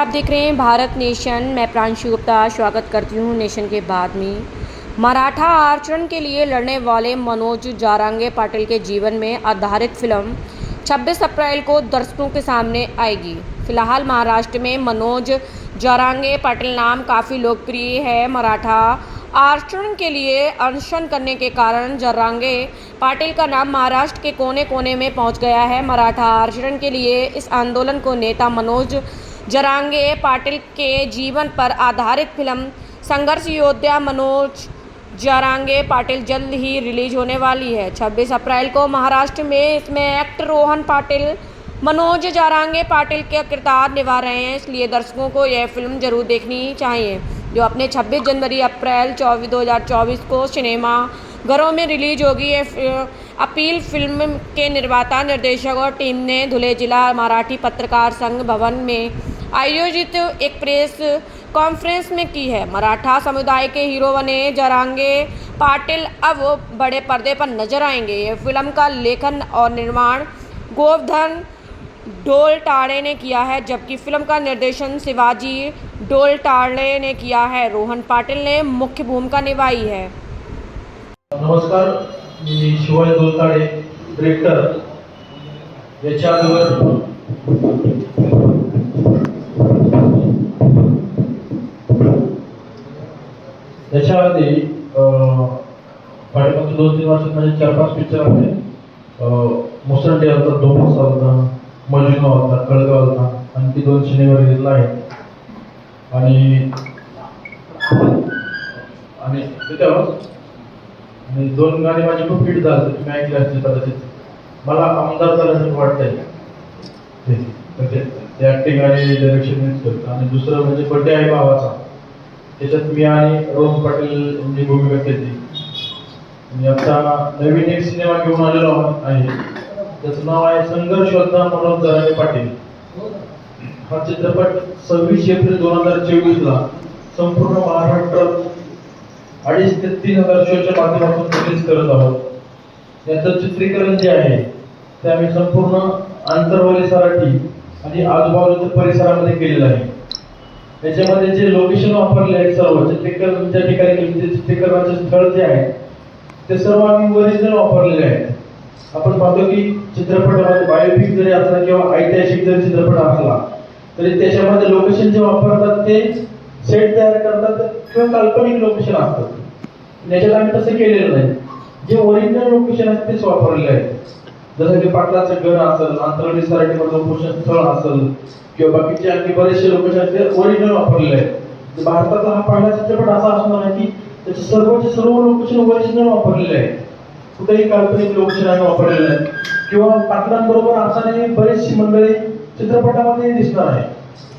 आप देख रहे हैं भारत नेशन। मैं प्रांशु गुप्ता स्वागत करती हूं नेशन के बाद में। मराठा आरक्षण के लिए लड़ने वाले मनोज जारांगे पाटिल के जीवन में आधारित फिल्म 26 अप्रैल को दर्शकों के सामने आएगी। फिलहाल महाराष्ट्र में मनोज जारांगे पाटिल नाम काफ़ी लोकप्रिय है। मराठा आरक्षण के लिए अनशन करने के कारण जारांगे पाटिल का नाम महाराष्ट्र के कोने कोने में पहुंच गया है। मराठा आरक्षण के लिए इस आंदोलन को नेता मनोज जारांगे पाटिल के जीवन पर आधारित फिल्म संघर्ष योद्धा मनोज जारांगे पाटिल जल्द ही रिलीज होने वाली है। 26 अप्रैल को महाराष्ट्र में इसमें एक्टर रोहन पाटिल मनोज जारांगे पाटिल का किरदार निभा रहे हैं, इसलिए दर्शकों को यह फिल्म जरूर देखनी चाहिए, जो अपने 26 जनवरी अप्रैल 2024 को सिनेमा घरों में रिलीज होगी। अपील फिल्म के निर्माता निर्देशक और टीम ने धुले जिला मराठी पत्रकार संघ भवन में आयोजित एक प्रेस कॉन्फ्रेंस में की है। मराठा समुदाय के हीरो बने जारांगे पाटिल अब बड़े पर्दे पर नजर आएंगे। ये फिल्म का लेखन और निर्माण गोवर्धन ढोलटाड़े ने किया है, जबकि फिल्म का निर्देशन शिवाजी ढोलटाड़े ने किया है। रोहन पाटिल ने मुख्य भूमिका निभाई है। नमस्कार, मी शिवाजी ढोलटाड़े, डिरेक्टर। याच्या आधी पाठीमागच्या 2-3 वर्षात म्हणजे 4-5 पिक्चर आले. मुसंडे होता, डोमसा होता, मजुनो होता, कळगाव होता, आणखी 2 सिनेमा रिलीजला आहेत. आणि त्याच्यावर 2 गाणी माझी खूप हिट झाली, तुम्ही ऐकली असतील कदाचित. मला आमदार झाल्यासारखं वाटतंय ते ऍक्टिंग आणि डायरेक्शन करतो. आणि दुसरं म्हणजे बर्थडे आहे भावाचा, त्याच्यात मी आणि रोहन पाटील यांनी भूमिका केली. आणि आता नवीन एक सिनेमा घेऊन आलेलो आहे, त्याचं नाव आहे संघर्ष योद्धा मनोज जारांगे पाटील. हा चित्रपट 26 एप्रिल 2024 संपूर्ण महाराष्ट्रात 2,500 ते 3,000 शोच्या माध्यमातून रिलीज करत आहोत. याचं चित्रीकरण जे आहे ते आम्ही संपूर्ण आंतरवाली सराठी आणि आजूबाजूच्या परिसरामध्ये केलेलं आहे. त्याच्यामध्ये जे लोकेशन वापरले आहेत, सर्व चित्रीकरण ज्या ठिकाणी केले, चित्रीकरणाचे स्थळ जे आहे ते सर्व आम्ही ओरिजिनल वापरलेले आहेत. आपण पाहतो की चित्रपटामध्ये बायोपिक जरी असला किंवा ऐतिहासिक जरी चित्रपट असला तरी त्याच्यामध्ये लोकेशन जे वापरतात ते सेट तयार करतात किंवा काल्पनिक लोकेशन असतात. याच्यात आम्ही तसं केलेलं नाही, जे ओरिजिनल लोकेशन आहेत तेच वापरलेले आहेत. जसं की पाटलाचं घर असेल, आंतरवाली सराठीमधलं पोषण स्थळ असेल किंवा बाकीचे आणखी बरेचसे लोकेशन आहेत ते ओरिजिनल वापरलेले आहेत. भारतातला हा पहिला चित्रपट असा असणार आहे की त्याचे सर्व लोकेशन ओरिजिनल वापरलेले आहेत. कुठेही काल्पनिक लोकेशन आम्ही वापरलेले आहेत. किंवा पाटलांबरोबर असणारी बरेचशी मंडळी चित्रपटामध्ये दिसणार आहे.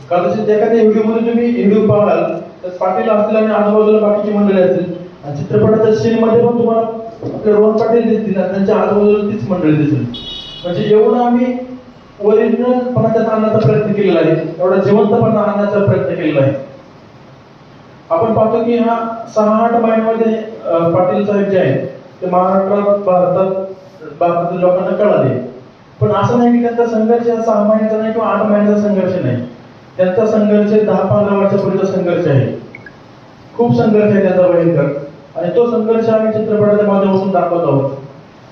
कदाचित एखाद्या व्हिडिओमध्ये तुम्ही व्हिडिओ पाहाल तर पाटील असतील आणि आजूबाजूला बाकीची मंडळी असतील, आणि चित्रपटाच्या सीनमध्ये पण तुम्हाला आपले रोहन पाटील दिसतील आणि त्यांच्या आजूबाजूला तीच मंडळी दिसेल. म्हणजे एवढं आम्ही ओरिजिनलपणा त्याचा आणण्याचा प्रयत्न केलेला आहे, एवढा जिवंतपणा आणण्याचा प्रयत्न केलेला आहे. आपण पाहतो की हा 6-8 महिन्यामध्ये पाटील साहेब जे आहेत ते महाराष्ट्रात भारतातील लोकांना कळाले. पण असं नाही की त्यांचा संघर्ष 6 महिन्याचा नाही किंवा 8 महिन्याचा संघर्ष नाही. त्यांचा संघर्ष 10-15 वर्षापूर्वीचा संघर्ष आहे. खूप संघर्ष आहे त्यांचा भयंकर, आणि तो संघर्ष आम्ही चित्रपटाच्या माध्यमातून दाखवत आहोत.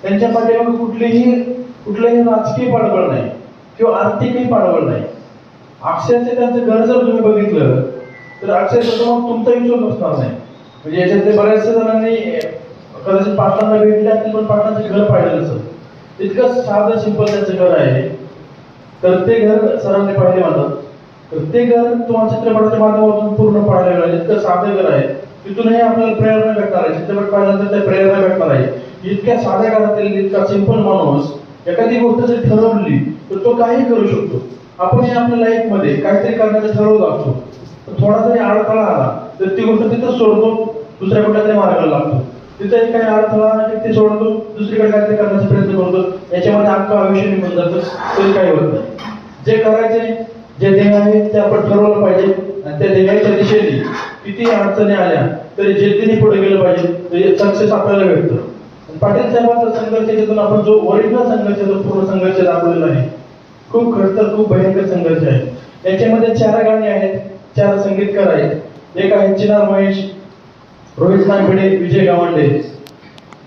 त्यांच्या पाठीमागे कुठलंही राजकीय पाठबळ नाही किंवा आर्थिकही पाठबळ नाही. अक्षरशः त्यांचं घर जर तुम्ही बघितलं तर अक्षरशः मग तुमचा विश्वास असणार नाही. म्हणजे याच्यातले बऱ्याचशा जणांनी कदाचित पाटलांना भेटले असतील पण पाटलांचं घर पाहिलं नसेल. इतकं साधं सिंपल त्यांचं घर आहे. तर ते घर सरांनी पाहिले म्हणतात, तर ते घर तुम्हाला चित्रपटाच्या माध्यमातून पूर्ण पाहायला मिळेल. इतकं साधं घर आहे, तिथूनही आपल्याला प्रेरणा भेटणार आहे. चित्रपट पाहिल्यानंतर त्या प्रेरणा भेटणार आहे. इतक्या साध्या घरातील इतका सिंपल माणूस एखादी गोष्ट जर ठरवली तर तो काही करू शकतो. आपण आपल्या लाईफ मध्ये काहीतरी करण्याचं ठरवलं असतो, थोडा जरी अडथळा आला तर ती गोष्ट तिथं सोडतो, दुसऱ्या कुठल्या तरी मार्गाला लागतो. तिथं काही अडथळा आला ते सोडतो, दुसरीकडे काहीतरी करण्याचा प्रयत्न करतो. याच्यामध्ये अख्खं आयुष्य निघून जातं, तरी काही होत नाही. जे करायचे, जे ध्येय आहे ते आपण ठरवलं पाहिजे, आणि त्या ध्येयाच्या दिशेने किती अडचणी आल्या तरी जिद्दीने पुढे गेलं पाहिजे, सक्सेस आपल्याला भेटतं. पाटील साहेबांचा संघर्ष याच्यातून आपण जो ओरिजिनल संघर्ष, जो पूर्ण संघर्ष दाखवलेला आहे, खूप खडतर, खूप भयंकर संघर्ष आहे. याच्यामध्ये 4 गाणी आहेत, 4 संगीतकार आहेत. एक आहे चिनार महेश, रोहित नागभिडे, विजय गावंडे.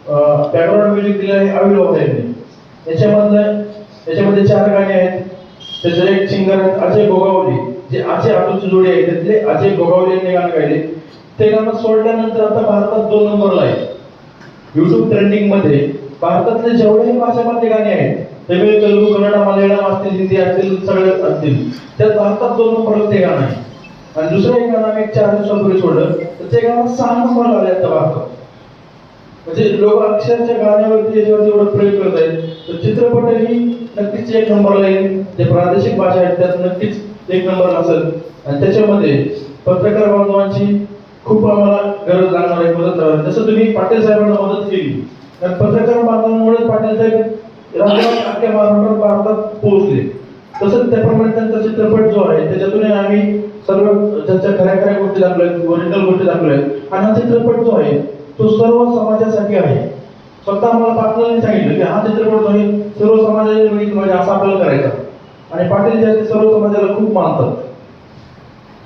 बॅकग्राऊंड म्युझिक दिले आहे अविल वाघ यांनी. याच्यामध्ये 4 गाणी आहेत. त्याचे एक सिंगर आहेत अजय गोगावले, जे अजय आटूची जोडी आहे त्यातले अजय गोगावले यांनी गाणं गायले. ते गाणं सोडल्यानंतर आता भारतात 2 नंबरला आहे युट्यूब ट्रेंडिंग मध्ये. भारतातले जेवढेही भाषामधले गाणी आहेत, तमिळ, तेलुगू, कन्नड, मल्याळम असतील, हिंदी असतील, सगळे असतील, त्यात भारतात 2 नंबरला ते गाणं आहे. आणि दुसरं एक गाणं आम्ही 4 दिवसापूर्वी सोडलं, तर ते गाणं 6 नंबरला आले आता भारतात. म्हणजे लोक अक्षरच्या गाण्यावरती याच्यावरती एवढं प्रयोग करत आहेत. तर चित्रपटही नक्कीच 1 नंबरला येईल. जे प्रादेशिक भाषा आहेत त्यात नक्कीच 1 नंबरला असेल. आणि त्याच्यामध्ये पत्रकार बांधवांची खूप आम्हाला गरज लागणार आहे, मदत लागणार. जसं तुम्ही पाटील साहेबांना मदत केली, कारण पत्रकार बांधवांमुळे पाटील साहेब राज्यात अख्ख्या महाराष्ट्रात भारतात पोहोचले. तसंच त्याप्रमाणे त्यांचा चित्रपट जो आहे त्याच्यातून आम्ही सर्व त्यांच्या खऱ्या गोष्टी दाखवल्यात, ओरिजिनल गोष्टी दाखवल्यात. आणि हा चित्रपट जो आहे तो सर्व समाजासाठी आहे. स्वतः आम्हाला पाटलांनी सांगितलं की हा चित्रपट जो आहे सर्व समाजाने बघितलं म्हणजे असं आपल्याला करायचा. आणि पाटील जे सर्व समाजाला खूप मानतात.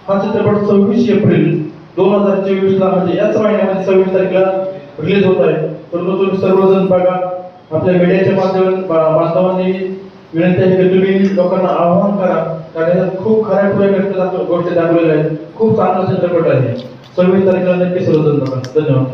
हा चित्रपट 26 एप्रिल 2024 ला म्हणजे याच महिन्यामध्ये 26 तारखेला रिलीज होत आहे. तर तुम्ही सर्वजण बघा. आपल्या मीडियाच्या बांधवांनी विनंती आहे की तुम्ही लोकांना आवाहन करा, कारण यात खूप खऱ्या गोष्टी दाखवलेल्या आहेत. खूप चांगला चित्रपट आहे. 26 तारखेला नक्की सर्वजण बघा. धन्यवाद.